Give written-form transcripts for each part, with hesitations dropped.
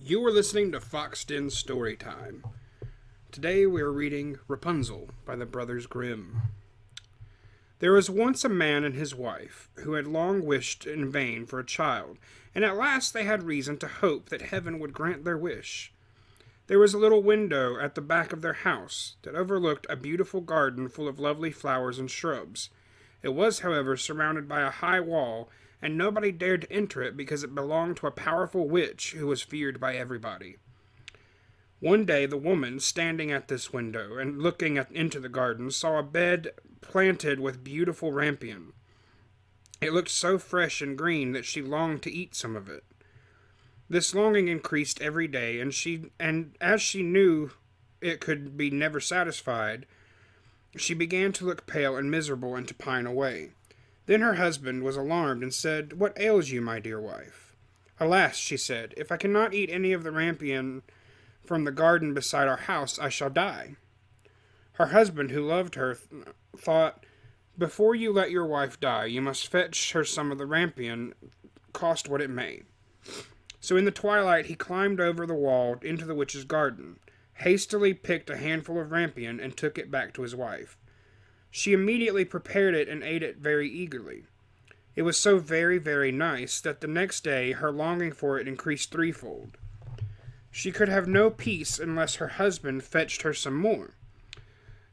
You are listening to Foxed In Storytime. Today we are reading Rapunzel by the brothers Grimm. There was once a man and his wife who had long wished in vain for a child, and at last they had reason to hope that heaven would grant their wish. There was a little window at the back of their house that overlooked a beautiful garden full of lovely flowers and shrubs. It was, however, surrounded by a high wall, and nobody dared to enter it because it belonged to a powerful witch who was feared by everybody. One day the woman, standing at this window and looking into the garden, saw a bed planted with beautiful rampion. It looked so fresh and green that she longed to eat some of it. This longing increased every day, and as she knew it could be never satisfied, she began to look pale and miserable and to pine away. Then her husband was alarmed and said, "What ails you, my dear wife?" "Alas," she said, "if I cannot eat any of the rampion from the garden beside our house, I shall die." Her husband, who loved her, thought, "Before you let your wife die, you must fetch her some of the rampion, cost what it may." So in the twilight he climbed over the wall into the witch's garden, hastily picked a handful of rampion, and took it back to his wife. She immediately prepared it and ate it very eagerly. It was so very, very nice that the next day her longing for it increased threefold. She could have no peace unless her husband fetched her some more.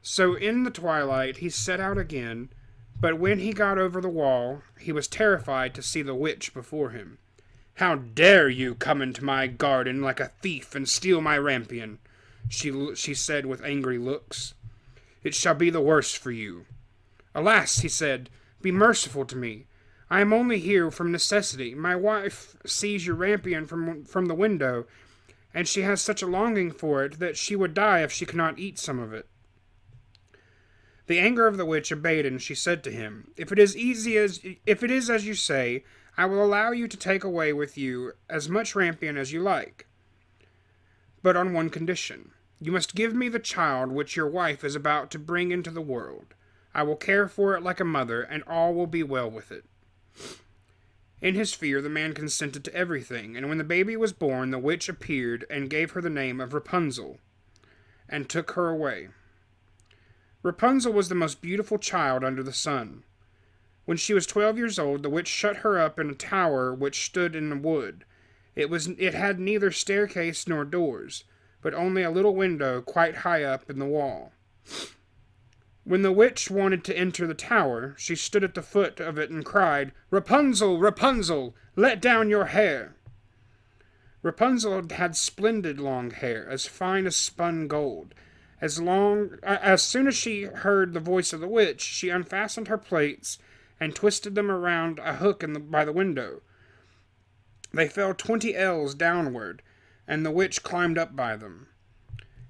So in the twilight he set out again, but when he got over the wall, he was terrified to see the witch before him. "How dare you come into my garden like a thief and steal my rampion?" she said with angry looks. "It shall be the worse for you." "Alas," he said, "be merciful to me. I am only here from necessity. My wife sees your rampion from the window, and she has such a longing for it that she would die if she could not eat some of it." The anger of the witch abated, and she said to him, if it is as you say, I will allow you to take away with you as much rampion as you like, but on one condition. You must give me the child which your wife is about to bring into the world. I will care for it like a mother, and all will be well with it." In his fear, the man consented to everything, and when the baby was born, the witch appeared and gave her the name of Rapunzel, and took her away. Rapunzel was the most beautiful child under the sun. When she was 12 years old, the witch shut her up in a tower which stood in the wood. It had neither staircase nor doors, but only a little window quite high up in the wall. When the witch wanted to enter the tower, she stood at the foot of it and cried, "Rapunzel, Rapunzel, let down your hair." Rapunzel had splendid long hair, as fine as spun gold. As soon as she heard the voice of the witch, she unfastened her plaits and twisted them around a hook by the window. They fell 20 ells downward, and the witch climbed up by them.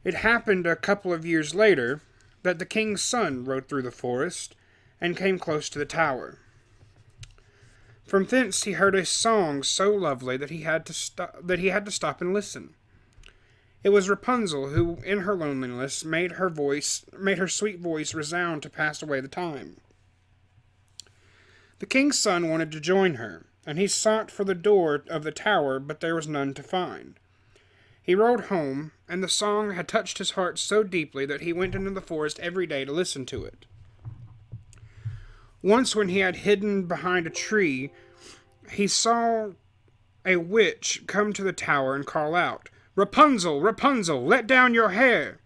It happened a couple of years later that the king's son rode through the forest and came close to the tower. From thence he heard a song so lovely that he had to stop and listen. It was Rapunzel who, in her loneliness, made her sweet voice resound to pass away the time. The king's son wanted to join her, and he sought for the door of the tower, but there was none to find. He rode home, and the song had touched his heart so deeply that he went into the forest every day to listen to it. Once, when he had hidden behind a tree, he saw a witch come to the tower and call out, "Rapunzel, Rapunzel, let down your hair."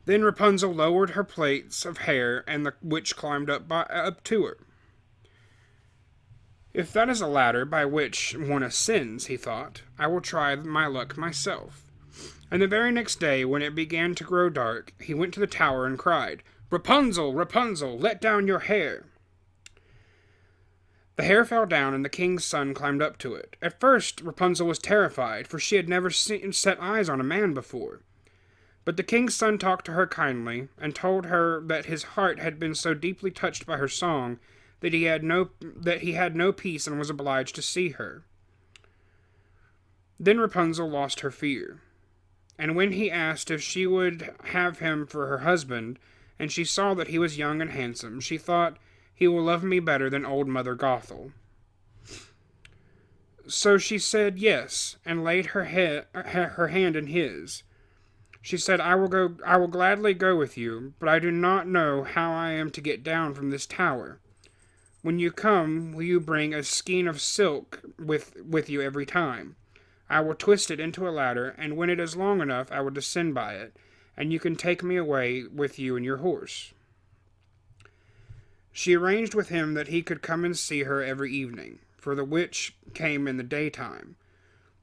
Then Rapunzel lowered her plaits of hair, and the witch climbed up to her. "If that is a ladder by which one ascends," he thought, "I will try my luck myself." And the very next day, when it began to grow dark, he went to the tower and cried, "Rapunzel, Rapunzel, let down your hair." The hair fell down, and the king's son climbed up to it. At first, Rapunzel was terrified, for she had never set eyes on a man before. But the king's son talked to her kindly, and told her that his heart had been so deeply touched by her song that he had no peace and was obliged to see her. Then Rapunzel lost her fear, and when he asked if she would have him for her husband, and she saw that he was young and handsome, she thought, "He will love me better than old Mother Gothel." So she said yes, and laid her hand in his. She said, I will gladly go with you, but I do not know how I am to get down from this tower. When you come, will you bring a skein of silk with you every time? I will twist it into a ladder, and when it is long enough, I will descend by it, and you can take me away with you and your horse. She arranged with him that he could come and see her every evening, for the witch came in the daytime.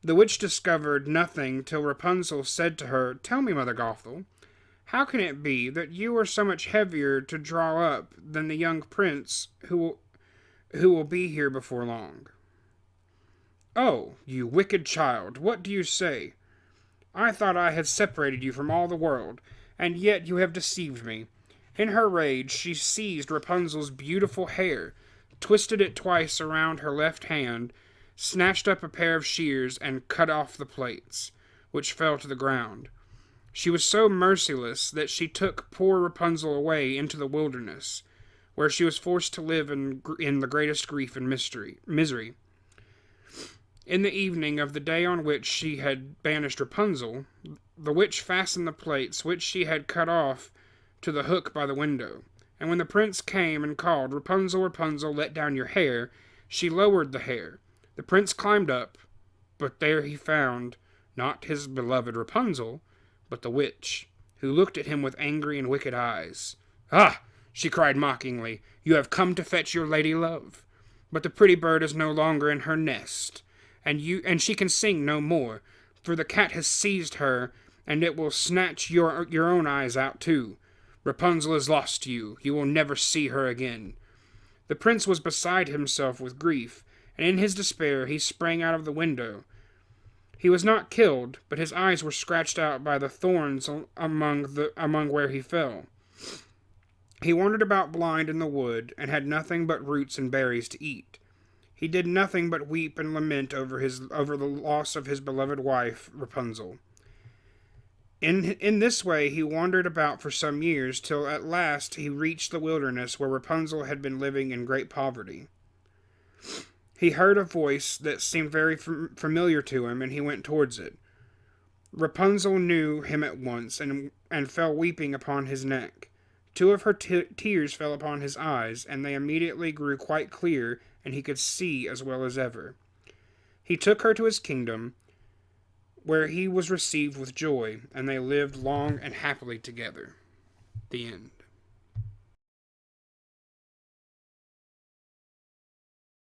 The witch discovered nothing till Rapunzel said to her, Tell me, Mother Gothel, how can it be that you are so much heavier to draw up than the young prince who will be here before long? Oh, you wicked child, what do you say? I thought I had separated you from all the world, and yet you have deceived me. In her rage, she seized Rapunzel's beautiful hair, twisted it twice around her left hand, snatched up a pair of shears, and cut off the plaits, which fell to the ground. She was so merciless that she took poor Rapunzel away into the wilderness, where she was forced to live in the greatest grief and misery. In the evening of the day on which she had banished Rapunzel, the witch fastened the plaits which she had cut off to the hook by the window, and when the prince came and called, Rapunzel, Rapunzel, let down your hair, she lowered the hair. The prince climbed up, but there he found not his beloved Rapunzel, but the witch, who looked at him with angry and wicked eyes. Ah! She cried mockingly, you have come to fetch your lady love. But the pretty bird is no longer in her nest, and she can sing no more, for the cat has seized her, and it will snatch your own eyes out too. Rapunzel is lost to you. You will never see her again. The prince was beside himself with grief, and in his despair he sprang out of the window. He was not killed, but his eyes were scratched out by the thorns among where he fell. He wandered about blind in the wood, and had nothing but roots and berries to eat. He did nothing but weep and lament over the loss of his beloved wife, Rapunzel. In this way he wandered about for some years, till at last he reached the wilderness where Rapunzel had been living in great poverty. He heard a voice that seemed very familiar to him, and he went towards it. Rapunzel knew him at once, and fell weeping upon his neck. Two of her tears fell upon his eyes, and they immediately grew quite clear, and he could see as well as ever. He took her to his kingdom, where he was received with joy, and they lived long and happily together. The end.